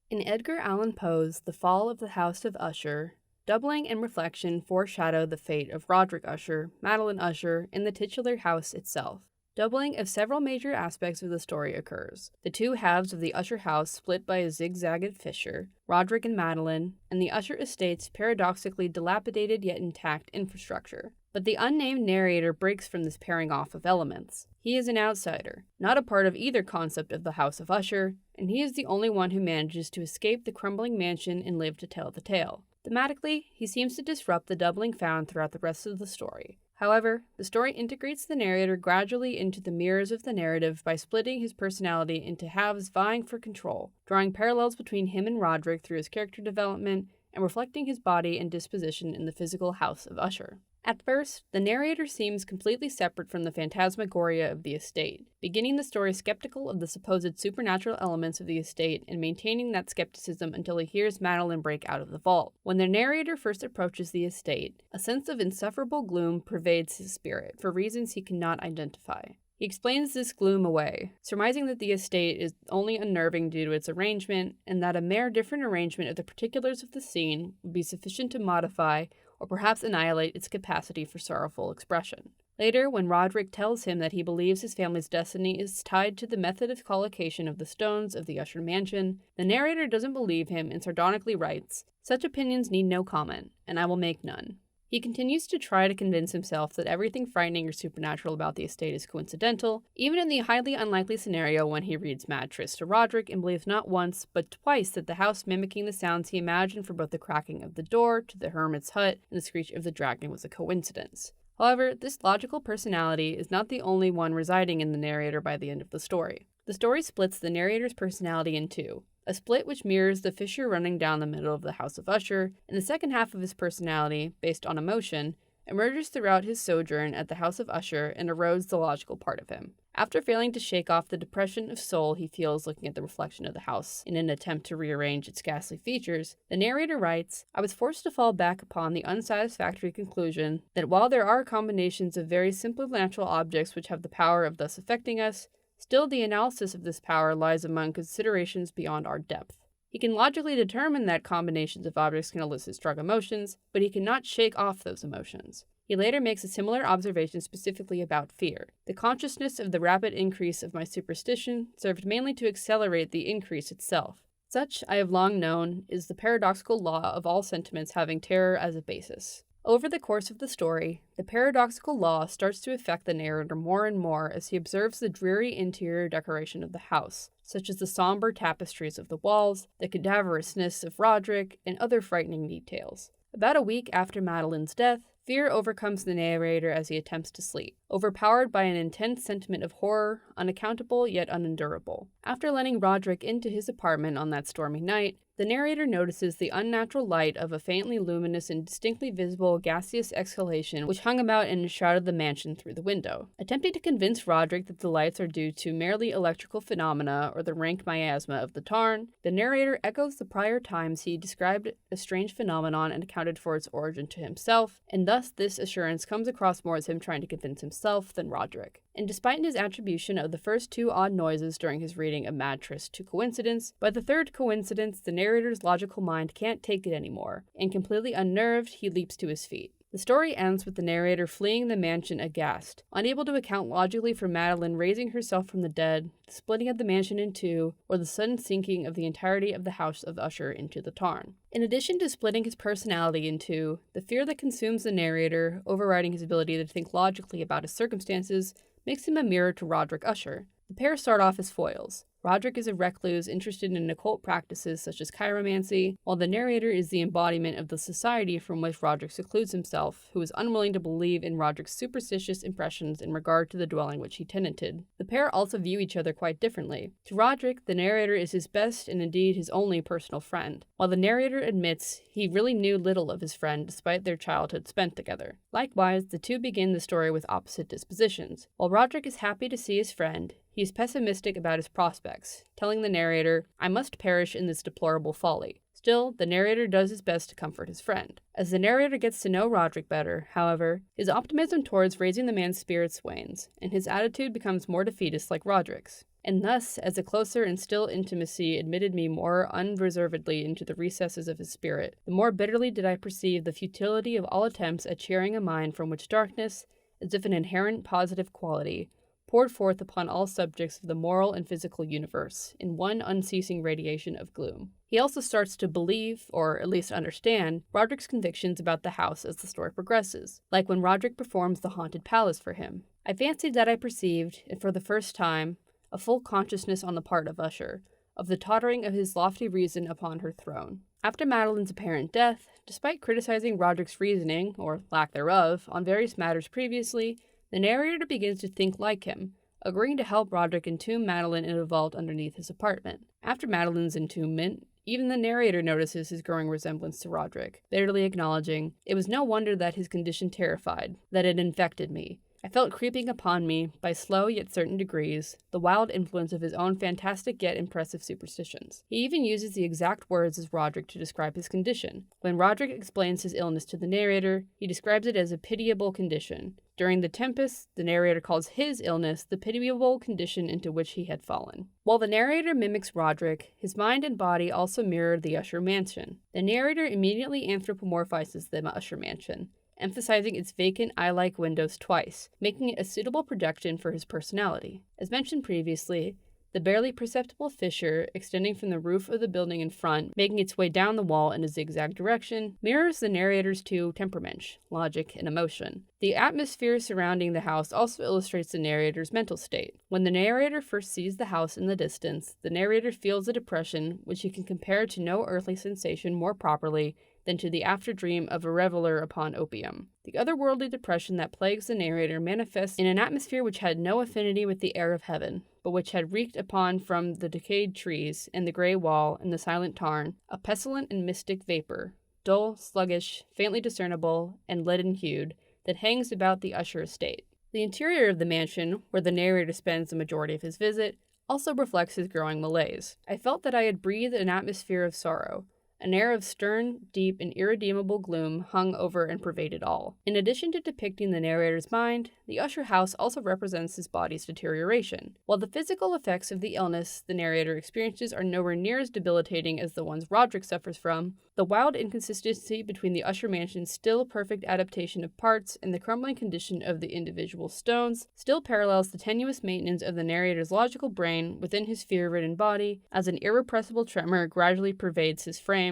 In Edgar Allan Poe's The Fall of the House of Usher, doubling and reflection foreshadow the fate of Roderick Usher, Madeline Usher, and the titular house itself. Doubling of several major aspects of the story occurs. The two halves of the Usher house split by a zigzagged fissure, Roderick and Madeline, and the Usher estate's paradoxically dilapidated yet intact infrastructure. But the unnamed narrator breaks from this pairing off of elements. He is an outsider, not a part of either concept of the House of Usher, and he is the only one who manages to escape the crumbling mansion and live to tell the tale. Thematically, he seems to disrupt the doubling found throughout the rest of the story. However, the story integrates the narrator gradually into the mirrors of the narrative by splitting his personality into halves vying for control, drawing parallels between him and Roderick through his character development, and reflecting his body and disposition in the physical House of Usher. At first, the narrator seems completely separate from the phantasmagoria of the estate, beginning the story skeptical of the supposed supernatural elements of the estate and maintaining that skepticism until he hears Madeline break out of the vault. When the narrator first approaches the estate, a sense of insufferable gloom pervades his spirit for reasons he cannot identify. He explains this gloom away, surmising that the estate is only unnerving due to its arrangement, and that a mere different arrangement of the particulars of the scene would be sufficient to modify or perhaps annihilate its capacity for sorrowful expression. Later, when Roderick tells him that he believes his family's destiny is tied to the method of collocation of the stones of the Usher mansion, the narrator doesn't believe him and sardonically writes, "Such opinions need no comment, and I will make none." He continues to try to convince himself that everything frightening or supernatural about the estate is coincidental, even in the highly unlikely scenario when he reads Mad Tris to Roderick and believes not once, but twice that the house mimicking the sounds he imagined for both the cracking of the door to the hermit's hut and the screech of the dragon was a coincidence. However, this logical personality is not the only one residing in the narrator by the end of the story. The story splits the narrator's personality in two, a split which mirrors the fissure running down the middle of the House of Usher, and the second half of his personality, based on emotion, emerges throughout his sojourn at the House of Usher and erodes the logical part of him. After failing to shake off the depression of soul he feels looking at the reflection of the house in an attempt to rearrange its ghastly features, the narrator writes, "I was forced to fall back upon the unsatisfactory conclusion that while there are combinations of very simple natural objects which have the power of thus affecting us, still the analysis of this power lies among considerations beyond our depth." He can logically determine that combinations of objects can elicit strong emotions, but he cannot shake off those emotions. He later makes a similar observation specifically about fear. "The consciousness of the rapid increase of my superstition served mainly to accelerate the increase itself. Such, I have long known, is the paradoxical law of all sentiments having terror as a basis." Over the course of the story, the paradoxical law starts to affect the narrator more and more as he observes the dreary interior decoration of the house, such as the somber tapestries of the walls, the cadaverousness of Roderick, and other frightening details. About a week after Madeline's death, fear overcomes the narrator as he attempts to sleep, overpowered by an intense sentiment of horror, unaccountable yet unendurable. After letting Roderick into his apartment on that stormy night, the narrator notices the unnatural light of a faintly luminous and distinctly visible gaseous exhalation which hung about and enshrouded the mansion through the window. Attempting to convince Roderick that the lights are due to merely electrical phenomena or the rank miasma of the tarn, the narrator echoes the prior times he described a strange phenomenon and accounted for its origin to himself, and thus this assurance comes across more as him trying to convince himself than Roderick. And despite his attribution of the first two odd noises during his reading of Mad Tris to coincidence, by the third coincidence the narrator's logical mind can't take it anymore, and completely unnerved, he leaps to his feet. The story ends with the narrator fleeing the mansion aghast, unable to account logically for Madeline raising herself from the dead, the splitting of the mansion in two, or the sudden sinking of the entirety of the House of Usher into the tarn. In addition to splitting his personality in two, the fear that consumes the narrator, overriding his ability to think logically about his circumstances, makes him a mirror to Roderick Usher. The pair start off as foils. Roderick is a recluse interested in occult practices such as chiromancy, while the narrator is the embodiment of the society from which Roderick secludes himself, who is unwilling to believe in Roderick's superstitious impressions in regard to the dwelling which he tenanted. The pair also view each other quite differently. To Roderick, the narrator is his best and indeed his only personal friend, while the narrator admits he really knew little of his friend despite their childhood spent together. Likewise, the two begin the story with opposite dispositions. While Roderick is happy to see his friend, he is pessimistic about his prospects, telling the narrator, "I must perish in this deplorable folly." Still, the narrator does his best to comfort his friend. As the narrator gets to know Roderick better, however, his optimism towards raising the man's spirits wanes, and his attitude becomes more defeatist like Roderick's. and thus, as a closer and still intimacy admitted me more unreservedly into the recesses of his spirit, the more bitterly did I perceive the futility of all attempts at cheering a mind from which darkness, as if an inherent positive quality, poured forth upon all subjects of the moral and physical universe, in one unceasing radiation of gloom. He also starts to believe, or at least understand, Roderick's convictions about the house as the story progresses, like when Roderick performs the haunted palace for him. I fancied that I perceived, and for the first time, a full consciousness on the part of Usher, of the tottering of his lofty reason upon her throne. After Madeline's apparent death, despite criticizing Roderick's reasoning, or lack thereof, on various matters previously, the narrator begins to think like him, agreeing to help Roderick entomb Madeline in a vault underneath his apartment. After Madeline's entombment, even the narrator notices his growing resemblance to Roderick, bitterly acknowledging, "It was no wonder that his condition terrified, that it infected me. I felt creeping upon me, by slow yet certain degrees, the wild influence of his own fantastic yet impressive superstitions." He even uses the exact words as Roderick to describe his condition. When Roderick explains his illness to the narrator, he describes it as a pitiable condition. During the tempest, the narrator calls his illness the pitiable condition into which he had fallen. While the narrator mimics Roderick, his mind and body also mirror the Usher mansion. The narrator immediately anthropomorphizes the Usher mansion, emphasizing its vacant eye-like windows twice, making it a suitable projection for his personality. As mentioned previously, the barely perceptible fissure extending from the roof of the building in front, making its way down the wall in a zigzag direction, mirrors the narrator's two temperaments, logic and emotion. The atmosphere surrounding the house also illustrates the narrator's mental state. When the narrator first sees the house in the distance, the narrator feels a depression which he can compare to no earthly sensation more properly than to the after-dream of a reveler upon opium. The otherworldly depression that plagues the narrator manifests in an atmosphere which had no affinity with the air of heaven, but which had reeked upon from the decayed trees and the gray wall and the silent tarn, a pestilent and mystic vapor, dull, sluggish, faintly discernible, and leaden-hued, that hangs about the Usher estate. The interior of the mansion, where the narrator spends the majority of his visit, also reflects his growing malaise. I felt that I had breathed an atmosphere of sorrow. An air of stern, deep, and irredeemable gloom hung over and pervaded all. In addition to depicting the narrator's mind, the Usher house also represents his body's deterioration. While the physical effects of the illness the narrator experiences are nowhere near as debilitating as the ones Roderick suffers from, the wild inconsistency between the Usher mansion's still perfect adaptation of parts and the crumbling condition of the individual stones still parallels the tenuous maintenance of the narrator's logical brain within his fear-ridden body, as an irrepressible tremor gradually pervades his frame,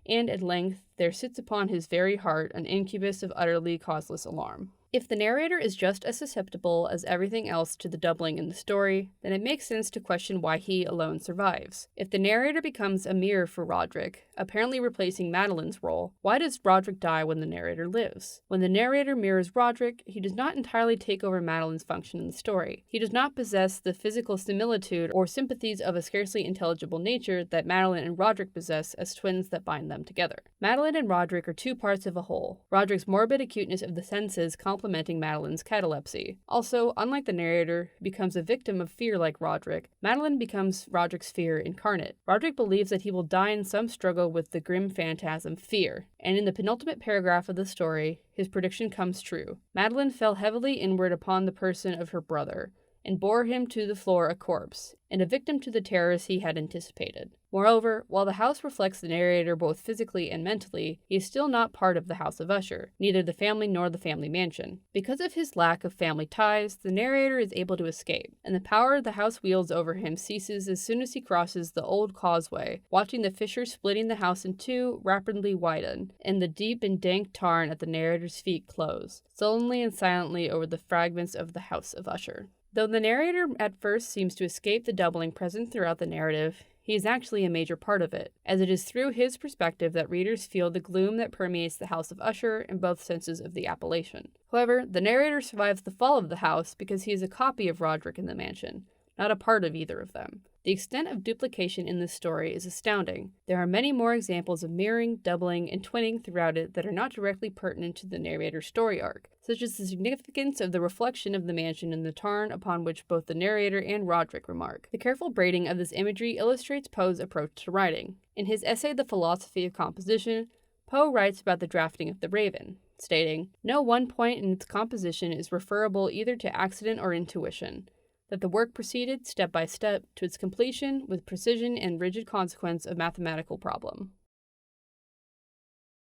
and at length there sits upon his very heart an incubus of utterly causeless alarm. If the narrator is just as susceptible as everything else to the doubling in the story, then it makes sense to question why he alone survives. If the narrator becomes a mirror for Roderick, apparently replacing Madeline's role, why does Roderick die when the narrator lives? When the narrator mirrors Roderick, he does not entirely take over Madeline's function in the story. He does not possess the physical similitude or sympathies of a scarcely intelligible nature that Madeline and Roderick possess as twins that bind them together. Madeline and Roderick are two parts of a whole, Roderick's morbid acuteness of the senses complementing Madeline's catalepsy. Also, unlike the narrator, who becomes a victim of fear like Roderick, Madeline becomes Roderick's fear incarnate. Roderick believes that he will die in some struggle with the grim phantasm fear, and in the penultimate paragraph of the story, his prediction comes true. Madeline fell heavily inward upon the person of her brother, and bore him to the floor a corpse, and a victim to the terrors he had anticipated. Moreover, while the house reflects the narrator both physically and mentally, he is still not part of the House of Usher, neither the family nor the family mansion. Because of his lack of family ties, the narrator is able to escape, and the power the house wields over him ceases as soon as he crosses the old causeway, watching the fissure splitting the house in two rapidly widen, and the deep and dank tarn at the narrator's feet close, sullenly and silently over the fragments of the House of Usher. Though the narrator at first seems to escape the doubling present throughout the narrative, he is actually a major part of it, as it is through his perspective that readers feel the gloom that permeates the House of Usher in both senses of the appellation. However, the narrator survives the fall of the house because he is a copy of Roderick in the mansion, not a part of either of them. The extent of duplication in this story is astounding. There are many more examples of mirroring, doubling, and twinning throughout it that are not directly pertinent to the narrator's story arc, such as the significance of the reflection of the mansion in the tarn upon which both the narrator and Roderick remark. The careful braiding of this imagery illustrates Poe's approach to writing. In his essay The Philosophy of Composition, Poe writes about the drafting of the Raven, stating, "No one point in its composition is referable either to accident or intuition. that the work proceeded step by step to its completion with precision and rigid consequence of mathematical problem.